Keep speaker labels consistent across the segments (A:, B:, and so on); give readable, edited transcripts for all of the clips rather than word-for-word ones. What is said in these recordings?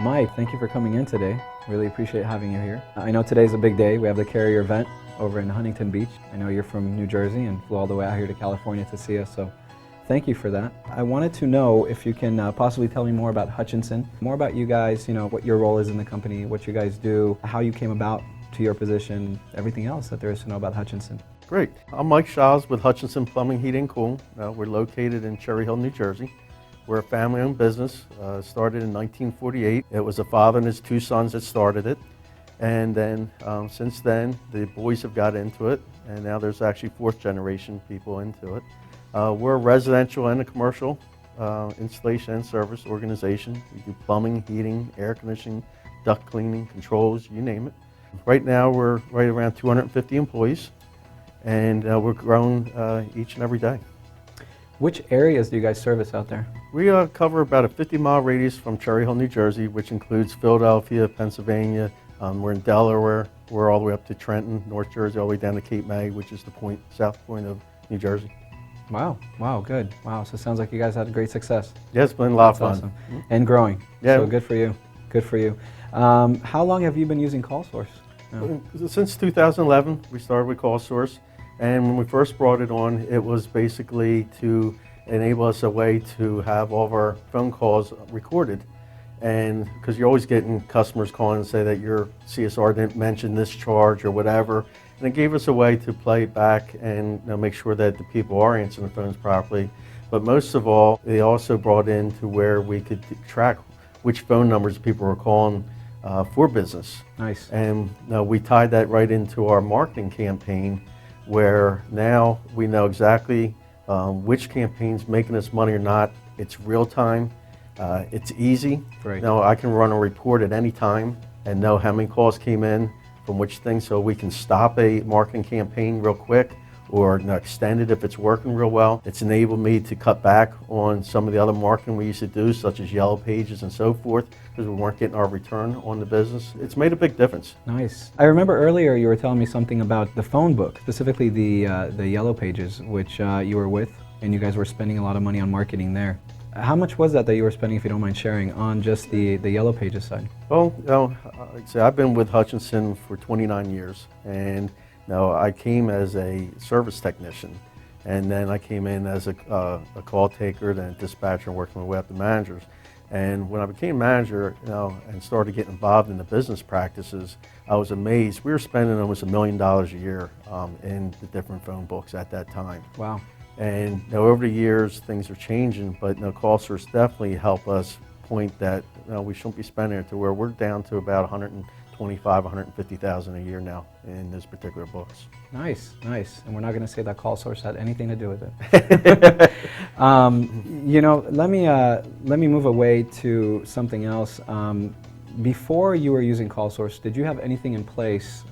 A: Mike, thank you for coming in today. Really appreciate having you here. I know today's a big day. We have the Carrier event over in Huntington Beach. I know you're from New Jersey and flew all the way out here to California to see us, so thank you for that. I wanted to know if you can possibly tell me more about Hutchinson, more about you guys, what your role is in the company, what you guys do, how you came about to your position, everything else that there is to know about Hutchinson.
B: Great. I'm Mike Schaus with Hutchinson Plumbing, Heating, and Cooling. We're located in Cherry Hill, New Jersey. We're a family-owned business. Started in 1948. It was a father and his two sons that started it. And then since then, the boys have got into it, and now there's actually fourth generation people into it. We're a residential and a commercial installation and service organization. We do plumbing, heating, air conditioning, duct cleaning, controls, you name it. Right now, we're right around 250 employees, and we're growing each and every day.
A: Which areas do you guys service out there?
B: We cover about a 50-mile radius from Cherry Hill, New Jersey, which includes Philadelphia, Pennsylvania. We're in Delaware. We're all the way up to Trenton, North Jersey, all the way down to Cape May, which is the south point of New Jersey.
A: Wow, good. Wow, so it sounds like you guys had great success.
B: Yeah, it's been a lot of fun.
A: Awesome. And growing.
B: Yeah.
A: So good for you. Good for you. How long have you been using CallSource?
B: Since 2011, we started with CallSource. And when we first brought it on, it was basically to enable us a way to have all of our phone calls recorded. And because you're always getting customers calling and say that your CSR didn't mention this charge or whatever. And it gave us a way to play it back and make sure that the people are answering the phones properly. But most of all, they also brought in to where we could track which phone numbers people were calling for business.
A: Nice.
B: And we tied that right into our marketing campaign, where now we know exactly which campaign's making us money or not. It's real time. It's easy.
A: Right.
B: Now I can run a report at any time and know how many calls came in from which thing, so we can stop a marketing campaign real quick or extend it if it's working real well. It's enabled me to cut back on some of the other marketing we used to do, such as yellow pages and so forth, because we weren't getting our return on the business. It's made a big difference.
A: Nice. I remember earlier you were telling me something about the phone book, specifically the yellow pages, which you were with, and you guys were spending a lot of money on marketing there. How much was that you were spending, if you don't mind sharing, on just the yellow pages side?
B: Well, like I say, I've been with Hutchinson for 29 years, and I came as a service technician, and then I came in as a call taker, then a dispatcher, and working my way up to managers. And when I became manager, and started getting involved in the business practices, I was amazed. We were spending almost $1 million a year in the different phone books at that time.
A: Wow.
B: And over the years, things are changing, but CallSource definitely helped us point that we shouldn't be spending it to where we're down to about $125,000, $150,000 a year now in those particular books.
A: Nice. And we're not going to say that CallSource had anything to do with it. Let me move away to something else. Before you were using CallSource, did you have anything in place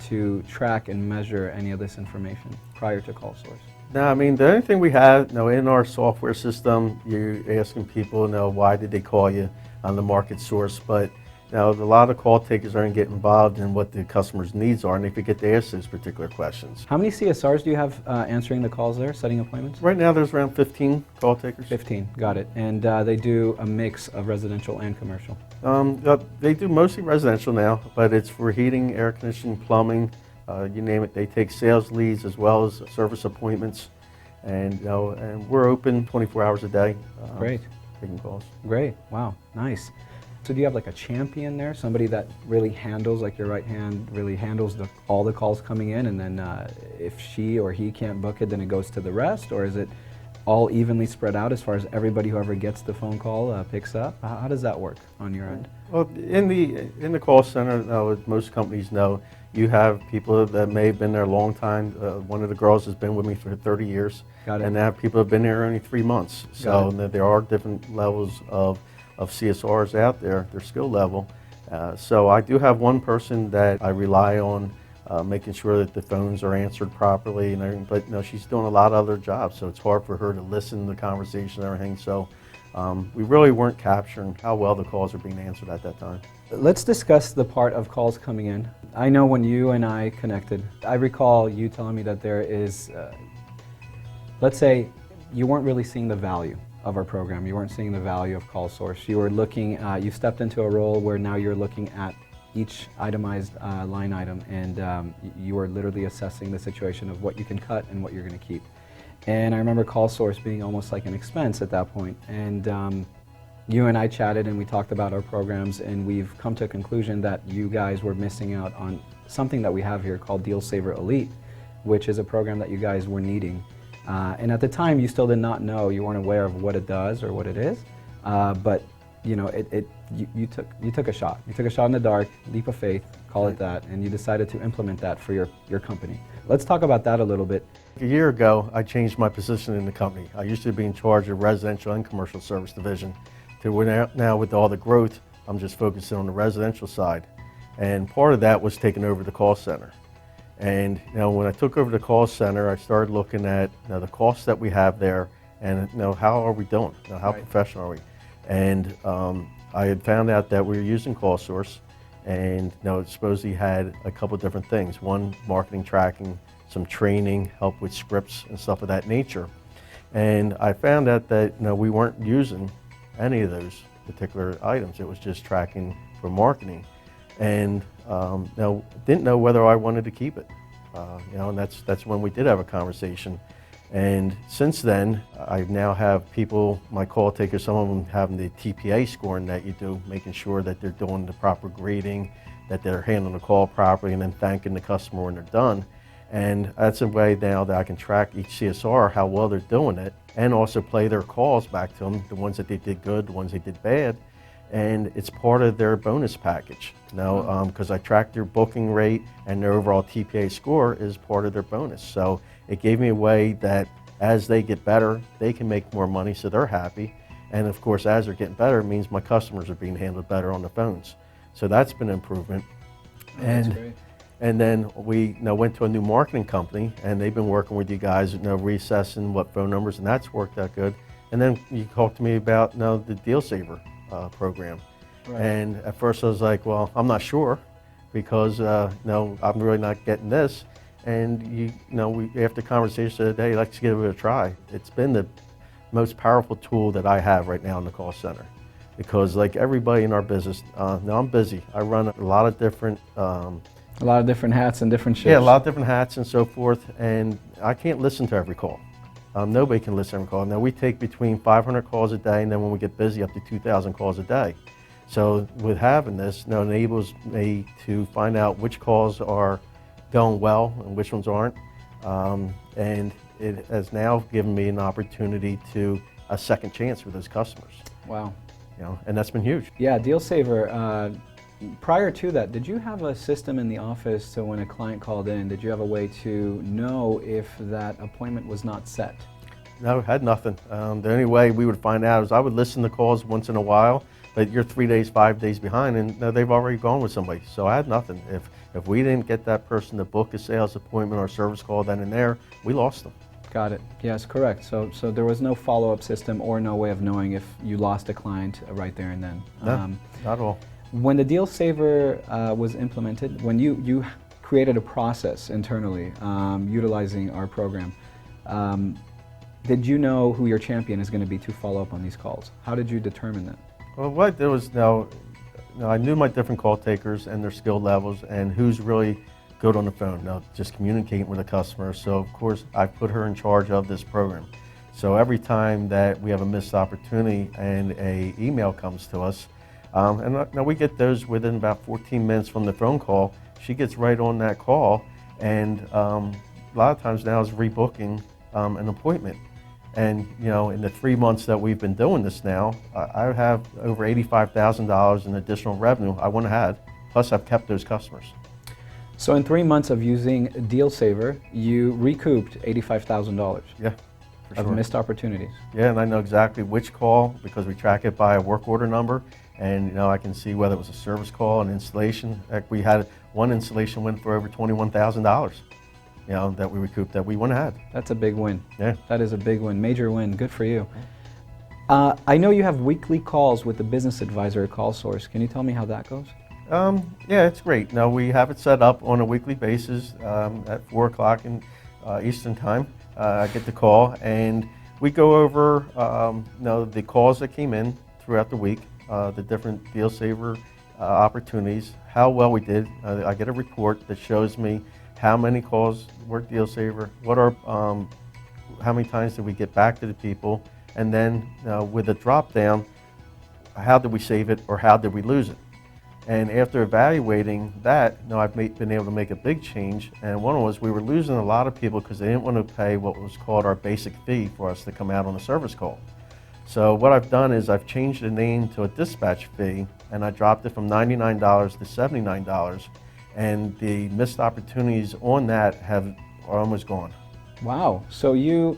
A: to track and measure any of this information prior to CallSource?
B: No, the only thing we have in our software system, you're asking people, why did they call you on the market source, but a lot of call takers aren't getting involved in what the customer's needs are, and they forget to ask those particular questions.
A: How many CSRs do you have answering the calls there, setting appointments?
B: Right now there's around 15 call takers. 15,
A: got it. And they do a mix of residential and commercial?
B: They do mostly residential now, but it's for heating, air conditioning, plumbing, you name it. They take sales leads as well as service appointments, and and we're open 24 hours a day.
A: Great.
B: Taking calls.
A: Great. Wow. Nice. So do you have like a champion there, somebody that really handles, like your right hand, really handles all the calls coming in, and then if she or he can't book it, then it goes to the rest, or is it all evenly spread out as far as everybody whoever gets the phone call picks up? How does that work on your end?
B: Well, in the call center, as most companies know, you have people that may have been there a long time. One of the girls has been with me for 30 years.
A: Got it.
B: And now people have been there only 3 months. So there are different levels of CSRs out there, their skill level. So I do have one person that I rely on making sure that the phones are answered properly and everything, but she's doing a lot of other jobs, so it's hard for her to listen to the conversation and everything. So we really weren't capturing how well the calls are being answered at that time.
A: Let's discuss the part of calls coming in. I know when you and I connected, I recall you telling me that there is, let's say you weren't really seeing the value of our program. You weren't seeing the value of CallSource. You were looking, you stepped into a role where now you're looking at each itemized line item, and you were literally assessing the situation of what you can cut and what you're going to keep. And I remember CallSource being almost like an expense at that point. And you and I chatted and we talked about our programs, and we've come to a conclusion that you guys were missing out on something that we have here called Deal Saver Elite, which is a program that you guys were needing. And at the time, you still did not know, you weren't aware of what it does or what it is, but you know, you took a shot. You took a shot in the dark, leap of faith, call it that, and you decided to implement that for your company. Let's talk about that a little bit.
B: A year ago, I changed my position in the company. I used to be in charge of residential and commercial service division. To where now with all the growth, I'm just focusing on the residential side. And part of that was taking over the call center. And you know, when I took over the call center, I started looking at the costs that we have there, and how are we doing? How
A: Right.
B: professional are we? And I had found out that we were using CallSource, and it supposedly had a couple different things. One, marketing tracking, some training, help with scripts and stuff of that nature. And I found out that we weren't using any of those particular items. It was just tracking for marketing, and didn't know whether I wanted to keep it. And that's when we did have a conversation. And since then, I now have people, my call takers, some of them having the TPA scoring that you do, making sure that they're doing the proper grading, that they're handling the call properly, and then thanking the customer when they're done. And that's a way now that I can track each CSR, how well they're doing it, and also play their calls back to them, the ones that they did good, the ones they did bad. And it's part of their bonus package. Because I track their booking rate and their overall TPA score is part of their bonus. So it gave me a way that as they get better, they can make more money, so they're happy. And of course, as they're getting better, it means my customers are being handled better on the phones. So that's been an improvement.
A: That's great.
B: And then we went to a new marketing company, and they've been working with you guys, reassessing what phone numbers, and that's worked out good. And then you talked to me about the Deal Saver program.
A: Right.
B: And at first I was like, well, I'm not sure, because I'm really not getting this. And we after conversation today, let's give it a try. It's been the most powerful tool that I have right now in the call center, because like everybody in our business, now I'm busy. I run a lot of different
A: A lot of different hats and different shifts.
B: Yeah, a lot of different hats and so forth, and I can't listen to every call. Nobody can listen to every call. Now we take between 500 calls a day, and then when we get busy, up to 2,000 calls a day. So with having this, it enables me to find out which calls are going well and which ones aren't, and it has now given me an opportunity to a second chance with those customers.
A: Wow.
B: And that's been huge.
A: Yeah, Deal Saver. Prior to that, did you have a system in the office so when a client called in, did you have a way to know if that appointment was not set?
B: No, had nothing. The only way we would find out is I would listen to calls once in a while, but you're 3 days, 5 days behind, and they've already gone with somebody. So I had nothing. If we didn't get that person to book a sales appointment or service call then and there, we lost them.
A: Got it. Yes, correct. So there was no follow-up system or no way of knowing if you lost a client right there and then.
B: No, not at all.
A: When the Deal Saver was implemented, when you created a process internally utilizing our program, did you know who your champion is going to be to follow up on these calls? How did you determine that?
B: Well, what I did was I knew my different call takers and their skill levels and who's really good on the phone. Just communicating with the customer. So of course I put her in charge of this program. So every time that we have a missed opportunity and an email comes to us, and now we get those within about 14 minutes from the phone call. She gets right on that call, and a lot of times now is rebooking an appointment. And in the 3 months that we've been doing this now, I have over $85,000 in additional revenue I wouldn't have had. Plus, I've kept those customers.
A: So in 3 months of using Deal Saver, you recouped $85,000
B: Yeah, for
A: of
B: sure.
A: missed opportunities.
B: Yeah, and I know exactly which call because we track it by a work order number, and I can see whether it was a service call, an installation. Like we had one installation went for over $21,000. That we recouped that we wouldn't have had.
A: That's a big win.
B: Yeah.
A: That is a big win, major win. Good for you. I know you have weekly calls with the business advisor at CallSource. Can you tell me how that goes?
B: Yeah, it's great. Now we have it set up on a weekly basis at 4 o'clock in Eastern time. I get the call, and We go over the calls that came in throughout the week, the different deal saver opportunities, how well we did. I get a report that shows me how many calls were deal saver, how many times did we get back to the people, and then with a drop down, how did we save it or how did we lose it? And after evaluating that, I've been able to make a big change. And one was we were losing a lot of people because they didn't want to pay what was called our basic fee for us to come out on a service call. So what I've done is I've changed the name to a dispatch fee, and I dropped it from $99 to $79. And the missed opportunities on that are almost gone.
A: Wow. So you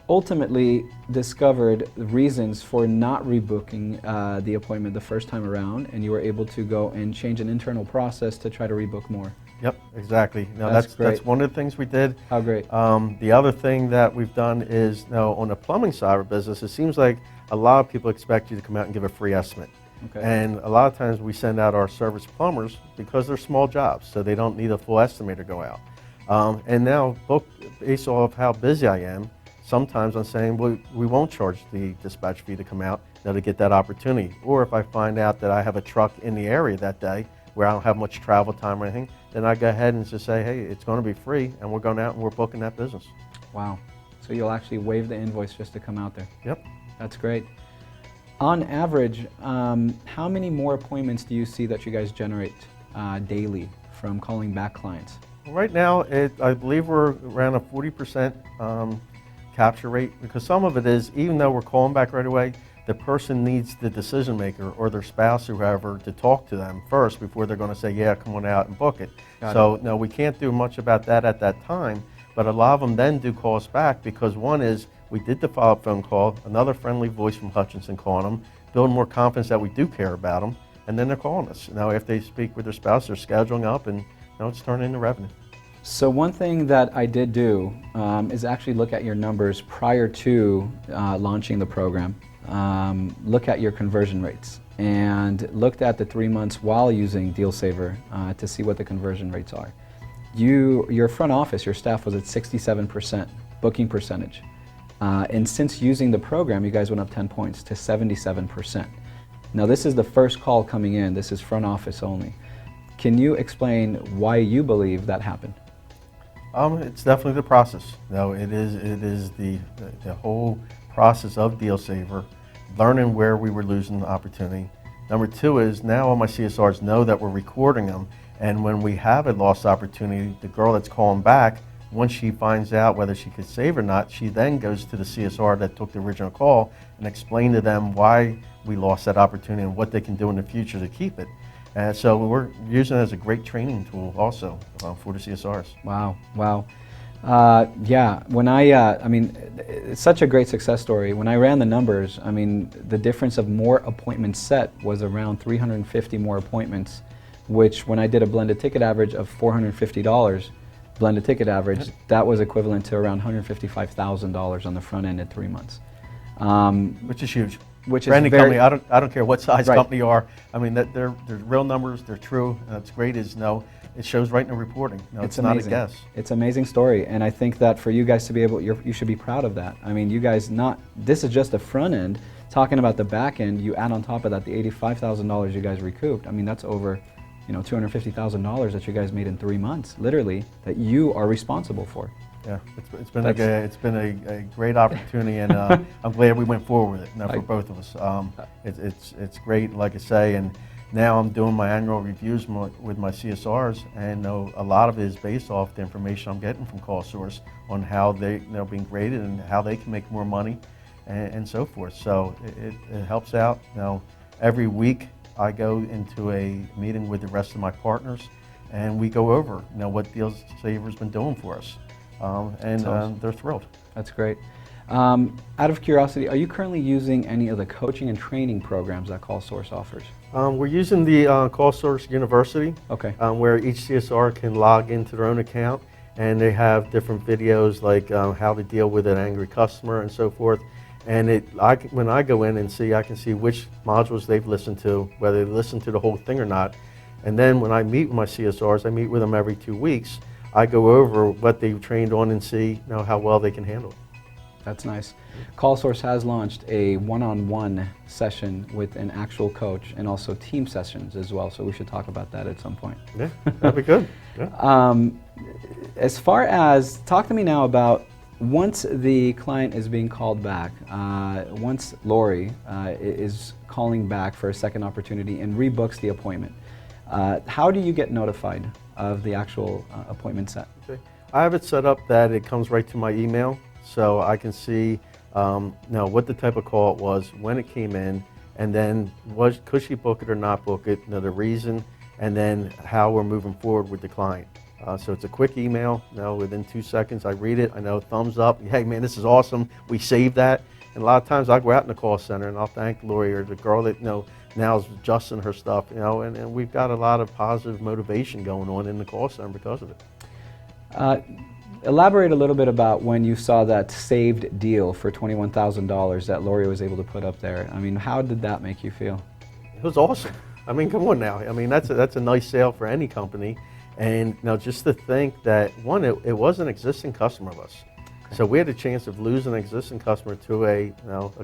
A: ultimately discovered reasons for not rebooking the appointment the first time around, and you were able to go and change an internal process to try to rebook more.
B: Yep, exactly. Now
A: That's
B: one of the things we did.
A: How great.
B: The other thing that we've done is on the plumbing side of business, it seems like a lot of people expect you to come out and give a free estimate.
A: Okay.
B: And a lot of times we send out our service plumbers because they're small jobs, so they don't need a full estimator go out. And now, based off how busy I am, sometimes I'm saying, well, we won't charge the dispatch fee to come out to get that opportunity. Or if I find out that I have a truck in the area that day where I don't have much travel time or anything, then I go ahead and just say, hey, it's going to be free, and we're going out and we're booking that business.
A: Wow. So you'll actually waive the invoice just to come out there.
B: Yep.
A: That's great. On average, how many more appointments do you see that you guys generate daily from calling back clients?
B: Right now, I believe we're around a 40% capture rate, because some of it is, even though we're calling back right away, the person needs the decision maker or their spouse or whoever to talk to them first before they're going to say, yeah, come on out and book it. So no, we can't do much about that at that time, but a lot of them then do call us back because one is, we did the follow-up phone call, another friendly voice from Hutchinson calling them, building more confidence that we do care about them, and then they're calling us. Now, if they speak with their spouse, they're scheduling up, and it's turning into revenue.
A: So one thing that I did do is actually look at your numbers prior to launching the program, look at your conversion rates, and looked at the 3 months while using Deal Saver to see what the conversion rates are. Your front office, your staff was at 67% booking percentage. And since using the program, you guys went up 10 points to 77%. Now this is the first call coming in. This is front office only. Can you explain why you believe that happened?
B: It's definitely the process. It is the whole process of Deal Saver, learning where we were losing the opportunity. Number two is now all my CSRs know that we're recording them, and when we have a lost opportunity, the girl that's calling back, once she finds out whether she could save or not, she then goes to the CSR that took the original call and explain to them why we lost that opportunity and what they can do in the future to keep it. So we're using it as a great training tool also for the CSRs.
A: Wow, wow. Yeah, when I mean, it's such a great success story. When I ran the numbers, I mean, the difference of more appointments set was around 350 more appointments, which when I did a blended ticket average of $450, blended ticket average, that was equivalent to around $155,000 on the front end in 3 months.
B: Which is huge.
A: Which
B: for
A: is
B: any
A: very,
B: company, I don't care what size
A: Right.
B: company you are. I mean, they're real numbers, they're true. And what's great is it shows right in the reporting. It's not a guess.
A: It's an amazing story, and I think that for you guys to be able, you should be proud of that. I mean, you guys this is just the front end. Talking about the back end, you add on top of that the $85,000 you guys recouped. I mean, that's over, $250,000 that you guys made in 3 months, literally, that you are responsible for.
B: Yeah, it's been a great opportunity, and I'm glad we went forward with it for both of us. It's great, like I say, and now I'm doing my annual reviews with my CSRs, and a lot of it is based off the information I'm getting from CallSource on how they're being graded and how they can make more money and so forth. So it helps out. Every week I go into a meeting with the rest of my partners, and we go over what Deal Saver's been doing for us. They're thrilled.
A: That's great. Out of curiosity, are you currently using any of the coaching and training programs that CallSource offers?
B: We're using the CallSource University,
A: okay.
B: Where each CSR can log into their own account, and they have different videos like how to deal with an angry customer and so forth. And when I go in and see, I can see which modules they've listened to, whether they listened to the whole thing or not. And then when I meet with my CSRs, I meet with them every 2 weeks. I go over what they've trained on and see how well they can handle it.
A: That's nice. CallSource has launched a one-on-one session with an actual coach and also team sessions as well, so we should talk about that at some point.
B: Yeah, that'd be good. Yeah.
A: As far as, talk to me now about once the client is being called back, once Lori is calling back for a second opportunity and rebooks the appointment, how do you get notified of the actual appointment set?
B: Okay. I have it set up that it comes right to my email, so I can see what the type of call it was, when it came in, and then could she book it or not book it, the reason, and then how we're moving forward with the client. So it's a quick email. Within 2 seconds, I read it. I know thumbs up. Hey, man, this is awesome. We saved that. And a lot of times, I'll go out in the call center and I'll thank Lori or the girl that now is adjusting her stuff. And we've got a lot of positive motivation going on in the call center because of it.
A: Elaborate a little bit about when you saw that saved deal for $21,000 that Lori was able to put up there. I mean, how did that make you feel?
B: It was awesome. I mean, come on now. I mean, that's a nice sale for any company. And just to think that, one, it was an existing customer of us. Okay. So we had a chance of losing an existing customer to a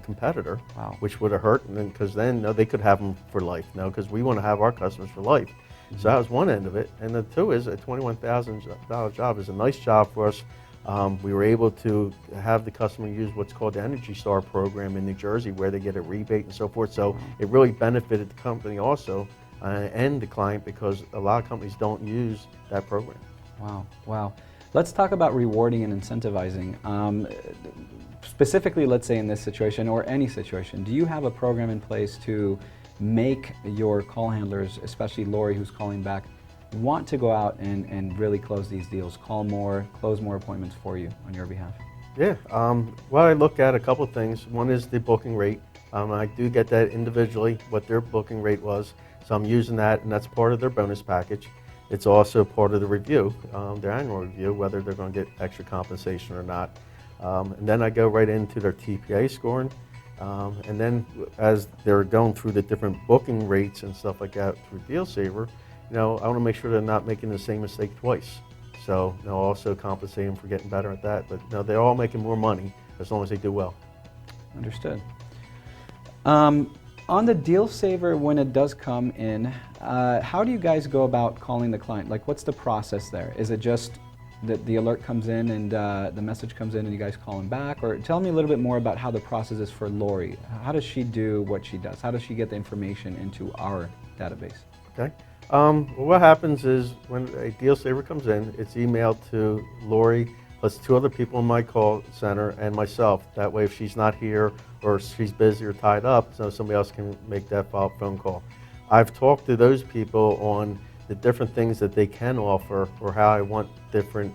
B: competitor,
A: wow,
B: which would have hurt, because then they could have them for life, because we want to have our customers for life. Mm-hmm. So that was one end of it. And the two is a $21,000 job is a nice job for us. We were able to have the customer use what's called the Energy Star program in New Jersey, where they get a rebate and so forth. So it really benefited the company also. And the client, because a lot of companies don't use that program.
A: Wow, wow. Let's talk about rewarding and incentivizing. Specifically, let's say in this situation or any situation, do you have a program in place to make your call handlers, especially Lori who's calling back, want to go out and really close these deals, close more appointments for you on your behalf?
B: Yeah, well, I look at a couple of things. One is the booking rate. I do get that individually, what their booking rate was. So I'm using that, and that's part of their bonus package. It's also part of the review, their annual review, whether they're going to get extra compensation or not. And then I go right into their TPA scoring. And then as they're going through the different booking rates and stuff like that through Deal Saver, I want to make sure they're not making the same mistake twice. So also compensate them for getting better at that. But they're all making more money as long as they do well.
A: Understood. On the Deal Saver, when it does come in, how do you guys go about calling the client? Like, what's the process there? Is it just that the alert comes in and the message comes in and you guys call them back? Or tell me a little bit more about how the process is for Lori. How does she do what she does? How does she get the information into our database?
B: Okay. What happens is when a Deal Saver comes in, it's emailed to Lori plus 2 other people in my call center and myself. That way, if she's not here or she's busy or tied up, so somebody else can make that follow-up phone call. I've talked to those people on the different things that they can offer or how I want different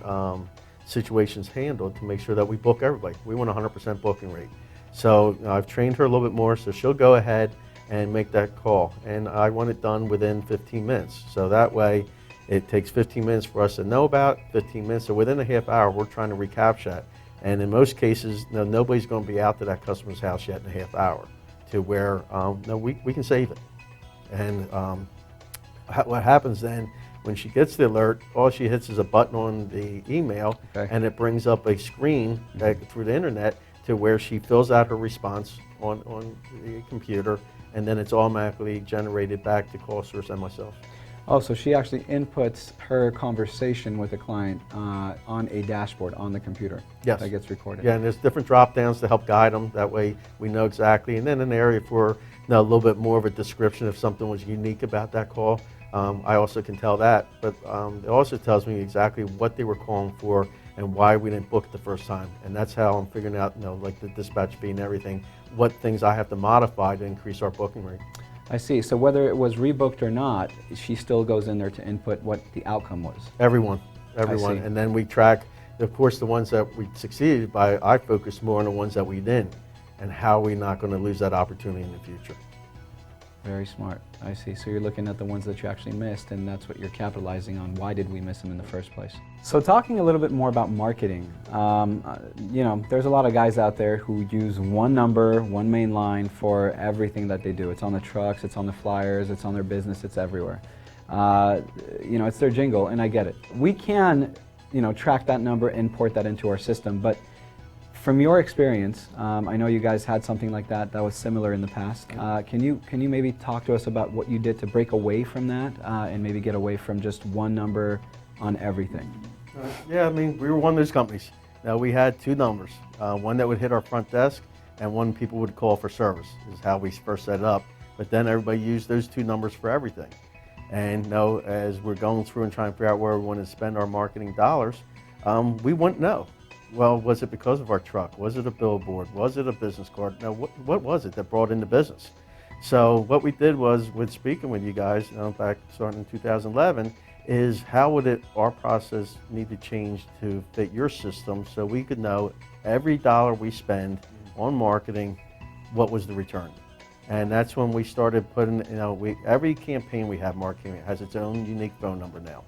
B: situations handled to make sure that we book everybody. We want 100% booking rate. So I've trained her a little bit more, so she'll go ahead and make that call. And I want it done within 15 minutes. So that way, it takes 15 minutes for us to know about, 15 minutes. So within a half hour, we're trying to recapture that. And in most cases, nobody's going to be out to that customer's house yet in a half hour to where we can save it. And what happens then, when she gets the alert, all she hits is a button on the email, okay, and it brings up a screen through the internet to where she fills out her response on the computer, and then it's automatically generated back to CallSource and myself.
A: Oh, so she actually inputs her conversation with the client on a dashboard on the computer.
B: Yes.
A: That gets recorded.
B: Yeah, and there's different drop downs to help guide them. That way we know exactly. And then an area for a little bit more of a description if something was unique about that call. I also can tell that. But it also tells me exactly what they were calling for and why we didn't book it the first time. And that's how I'm figuring out, like the dispatch fee and everything, what things I have to modify to increase our booking rate.
A: I see. So whether it was rebooked or not, she still goes in there to input what the outcome was.
B: Everyone. And then we track, of course, the ones that we succeeded by. I focus more on the ones that we didn't and how we're not going to lose that opportunity in the future.
A: Very smart. I see. So you're looking at the ones that you actually missed, and that's what you're capitalizing on. Why did we miss them in the first place? So talking a little bit more about marketing, there's a lot of guys out there who use one number, one main line for everything that they do. It's on the trucks, it's on the flyers, it's on their business, it's everywhere. It's their jingle, and I get it. We can, track that number, import that into our system, but From your experience, I know you guys had something like that was similar in the past. Can you maybe talk to us about what you did to break away from that and maybe get away from just one number on everything?
B: Yeah, I mean, we were one of those companies. Now, we had two numbers, one that would hit our front desk and one people would call for service, is how we first set it up. But then everybody used those two numbers for everything. And as we're going through and trying to figure out where we want to spend our marketing dollars, we wouldn't know. Well, was it because of our truck? Was it a billboard? Was it a business card? No, what was it that brought in the business? So what we did was, with speaking with you guys, back starting in 2011, is how would our process need to change to fit your system so we could know every dollar we spend on marketing, what was the return? And that's when we started putting, every campaign we have, marketing, has its own unique phone number now.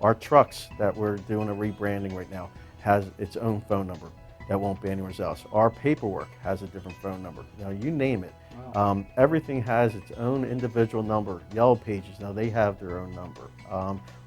B: Our trucks that we're doing a rebranding right now has its own phone number that won't be anywhere else. Our paperwork has a different phone number. You name it. Wow. Everything has its own individual number. Yellow Pages, now they have their own number.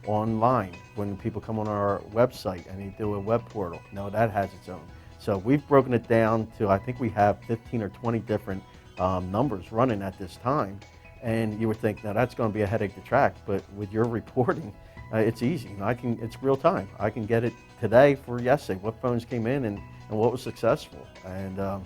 B: Online, when people come on our website and they do a web portal, now that has its own. So we've broken it down to, I think we have 15 or 20 different numbers running at this time. And you would think, now that's going to be a headache to track, but with your reporting, it's easy. It's real time. I can get it today for yesterday, what phones came in and what was successful. And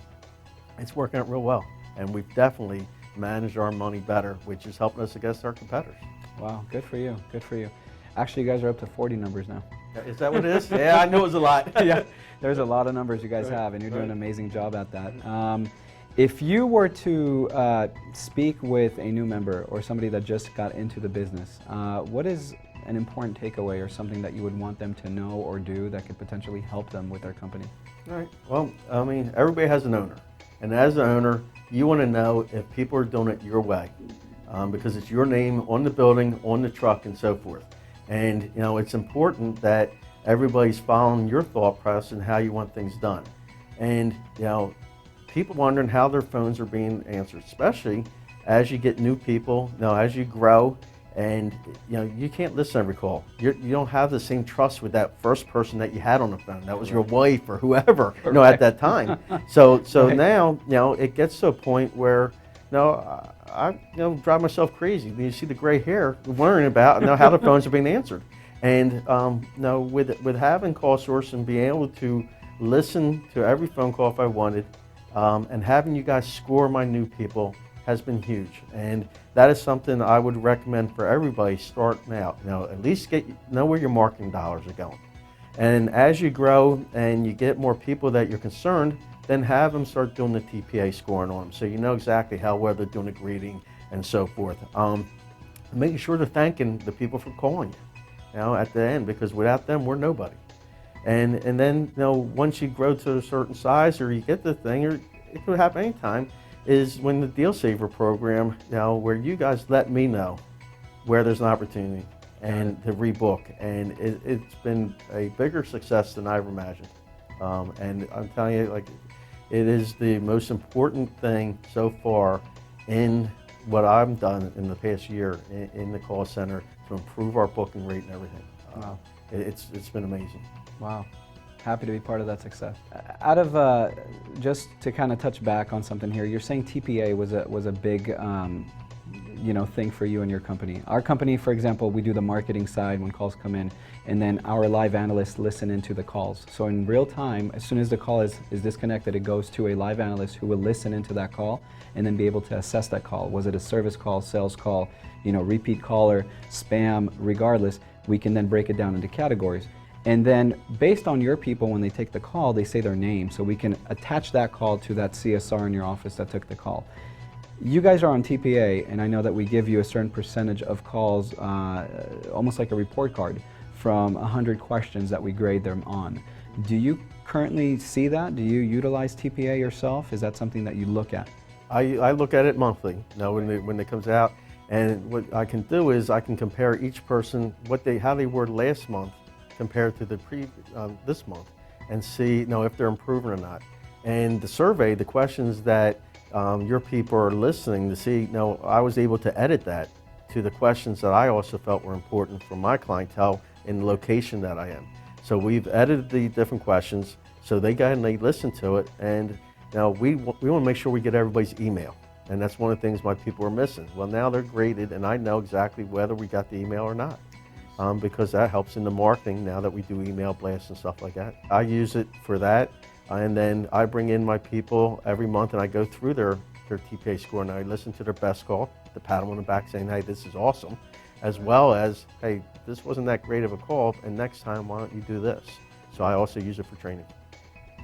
B: it's working out real well. And we've definitely managed our money better, which is helping us against our competitors.
A: Wow, good for you, good for you. Actually, you guys are up to 40 numbers now.
B: Is that what it is? Yeah, I knew it was a lot.
A: Yeah, there's a lot of numbers you guys have, and you're doing an amazing job at that. If you were to speak with a new member or somebody that just got into the business, what is an important takeaway or something that you would want them to know or do that could potentially help them with their company?
B: All right. Well, I mean, everybody has an owner. And as an owner, you want to know if people are doing it your way, because it's your name on the building, on the truck, and so forth. And, it's important that everybody's following your thought process and how you want things done. And, people wondering how their phones are being answered, especially as you get new people, as you grow. And you can't listen to every call. You don't have the same trust with that first person that you had on the phone. That was your wife or whoever, at that time. So right. Now, it gets to a point where, I drive myself crazy. You see the gray hair, worrying about how the phones are being answered. And with having CallSource and being able to listen to every phone call if I wanted, and having you guys score my new people has been huge. And that is something I would recommend for everybody starting out. At least know where your marketing dollars are going. And as you grow and you get more people that you're concerned, then have them start doing the TPA scoring on them, so you know exactly how well they're doing the greeting and so forth. Making sure they're thanking the people for calling you, at the end, because without them, we're nobody. And then, once you grow to a certain size or you get the thing, or it could happen anytime, is when the Deal Saver program, where you guys let me know where there's an opportunity and to rebook. And it's been a bigger success than I ever imagined. And I'm telling you, it is the most important thing so far in what I've done in the past year in the call center to improve our booking rate and everything. Wow. It's been amazing.
A: Wow. Happy to be part of that success. Out of, just to kind of touch back on something here, you're saying TPA was a big thing for you and your company. Our company, for example, we do the marketing side when calls come in, and then our live analysts listen into the calls. So in real time, as soon as the call is disconnected, it goes to a live analyst who will listen into that call and then be able to assess that call. Was it a service call, sales call, repeat caller, spam, regardless, we can then break it down into categories. And then based on your people, when they take the call, they say their name, so we can attach that call to that CSR in your office that took the call. You guys are on TPA, and I know that we give you a certain percentage of calls, almost like a report card, from 100 questions that we grade them on. Do you currently see that? Do you utilize TPA yourself? Is that something that you look at?
B: I look at it monthly, when it comes out, and what I can do is I can compare each person, how they were last month compared to this month, and see if they're improving or not. And the survey, the questions that your people are listening to see, I was able to edit that to the questions that I also felt were important for my clientele in the location that I am. So we've edited the different questions, So they go and they listen to it, and now we want to make sure we get everybody's email. And that's one of the things my people are missing. Well, now they're graded, and I know exactly whether we got the email or not, because that helps in the marketing now that we do email blasts and stuff like that. I use it for that, and then I bring in my people every month, and I go through their TPA score, and I listen to their best call, the pat them on the back saying, hey, this is awesome, as well as, hey, this wasn't that great of a call, and next time, why don't you do this? So I also use it for training.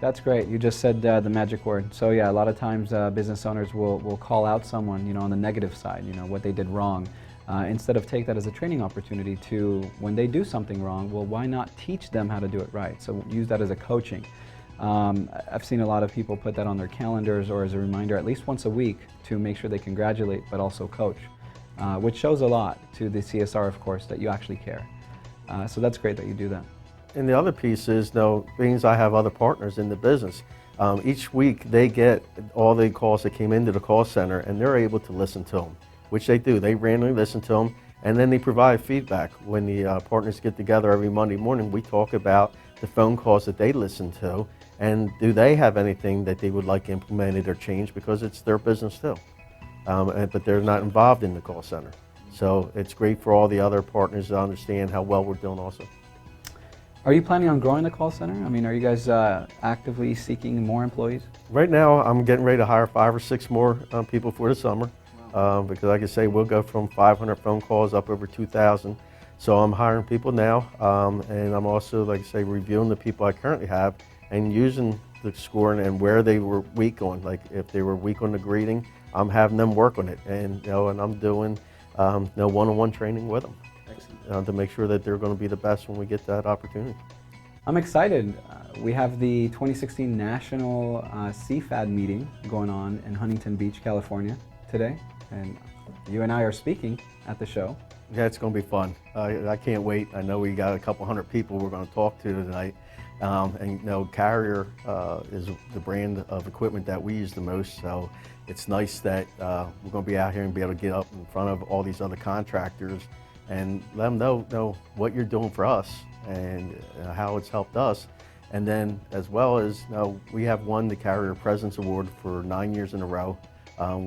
A: That's great. You just said the magic word. So yeah, a lot of times business owners will call out someone, on the negative side, what they did wrong. Instead of take that as a training opportunity to, when they do something wrong, well, why not teach them how to do it right? So use that as a coaching. I've seen a lot of people put that on their calendars or as a reminder at least once a week to make sure they congratulate but also coach, which shows a lot to the CSR, of course, that you actually care. So that's great that you do that.
B: And the other piece is, being I have other partners in the business, each week they get all the calls that came into the call center, and they're able to listen to them, which they do. They randomly listen to them, and then they provide feedback. When the partners get together every Monday morning, we talk about the phone calls that they listen to, and do they have anything that they would like implemented or changed, because it's their business too. But they're not involved in the call center. So it's great for all the other partners to understand how well we're doing also.
A: Are you planning on growing the call center? I mean, are you guys actively seeking more employees?
B: Right now, I'm getting ready to hire 5 or 6 more people for the summer. Because like I say, we'll go from 500 phone calls up over 2,000. So I'm hiring people now, and I'm also, like I say, reviewing the people I currently have and using the scoring and where they were weak on. Like if they were weak on the greeting, I'm having them work on it, and and I'm doing one-on-one training with them. To make sure that they're going to be the best when we get that opportunity.
A: I'm excited. We have the 2016 National CFAD meeting going on in Huntington Beach, California today, and you and I are speaking at the show.
B: Yeah, it's going to be fun. I can't wait. I know we got a couple hundred people we're going to talk to tonight. And Carrier is the brand of equipment that we use the most, so it's nice that we're going to be out here and be able to get up in front of all these other contractors and let them know what you're doing for us and how it's helped us. And then as well as we have won the Carrier Presence Award for 9 years in a row,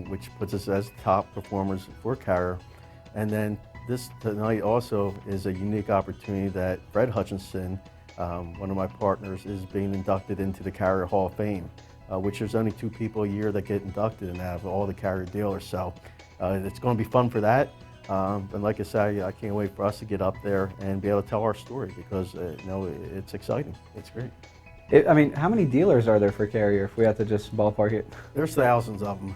B: which puts us as top performers for Carrier. And then this tonight also is a unique opportunity that Fred Hutchinson, one of my partners, is being inducted into the Carrier Hall of Fame, which there's only 2 people a year that get inducted and have all the Carrier dealers. So it's going to be fun for that. And like I say, I can't wait for us to get up there and be able to tell our story, because it's exciting. It's great.
A: I mean, how many dealers are there for Carrier, if we had to just ballpark it?
B: There's thousands of them.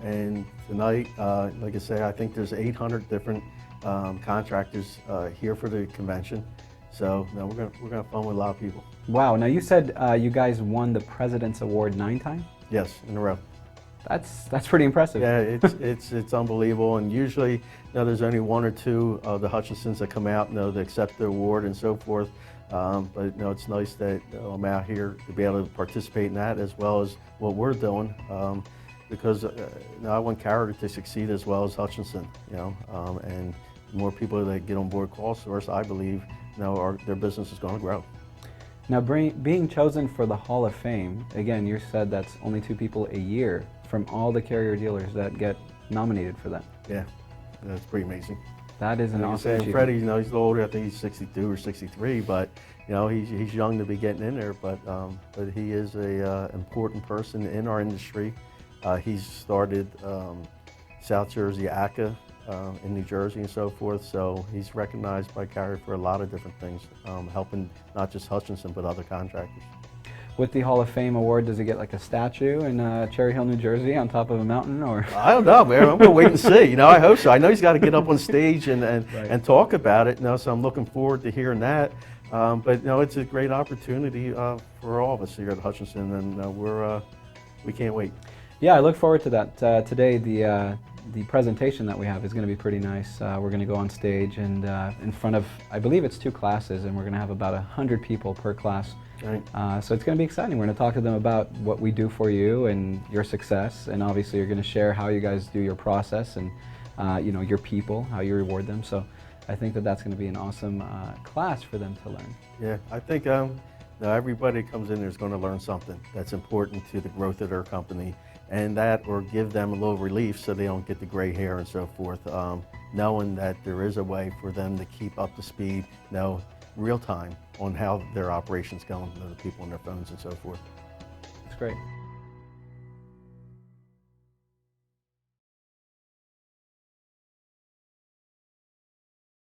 B: And tonight, like I say, I think there's 800 different contractors here for the convention. So we're gonna have fun with a lot of people.
A: Wow. Now you said you guys won the President's Award 9 times?
B: Yes, in a row.
A: That's pretty impressive.
B: Yeah, it's unbelievable. And usually, there's only 1 or 2 of the Hutchinsons that come out, that accept the award and so forth. But it's nice that I'm out here to be able to participate in that, as well as what we're doing, because I want Carrier to succeed as well as Hutchinson. And the more people that get on board CallSource, I believe, their business is going to grow.
A: Now, being chosen for the Hall of Fame, again, you said that's only 2 people a year from all the Carrier dealers that get nominated for that.
B: Yeah, that's pretty amazing.
A: That is an awesome achievement.
B: Freddie, he's a little older. I think he's 62 or 63, but he's young to be getting in there. But he is a important person in our industry. He's started South Jersey ACA in New Jersey and so forth. So he's recognized by Carrier for a lot of different things, helping not just Hutchinson but other contractors.
A: With the Hall of Fame award, does he get like a statue in Cherry Hill, New Jersey on top of a mountain, or? I
B: don't know, man. I'm going to wait and see. I hope so. I know he's got to get up on stage and talk about it, so I'm looking forward to hearing that. But it's a great opportunity for all of us here at Hutchinson, and we can't wait.
A: Yeah, I look forward to that. Today, the presentation that we have is going to be pretty nice. We're going to go on stage and in front of, I believe it's 2 classes, and we're going to have about 100 people per class.
B: Right.
A: So it's going to be exciting. We're going to talk to them about what we do for you and your success, and obviously you're going to share how you guys do your process and your people, how you reward them. So I think that's going to be an awesome class for them to learn.
B: Yeah, I think Now, everybody that comes in there is going to learn something that's important to the growth of their company, and that or give them a little relief so they don't get the gray hair and so forth, knowing that there is a way for them to keep up to speed, know real time on how their operation's going to the people on their phones and so forth.
A: It's great.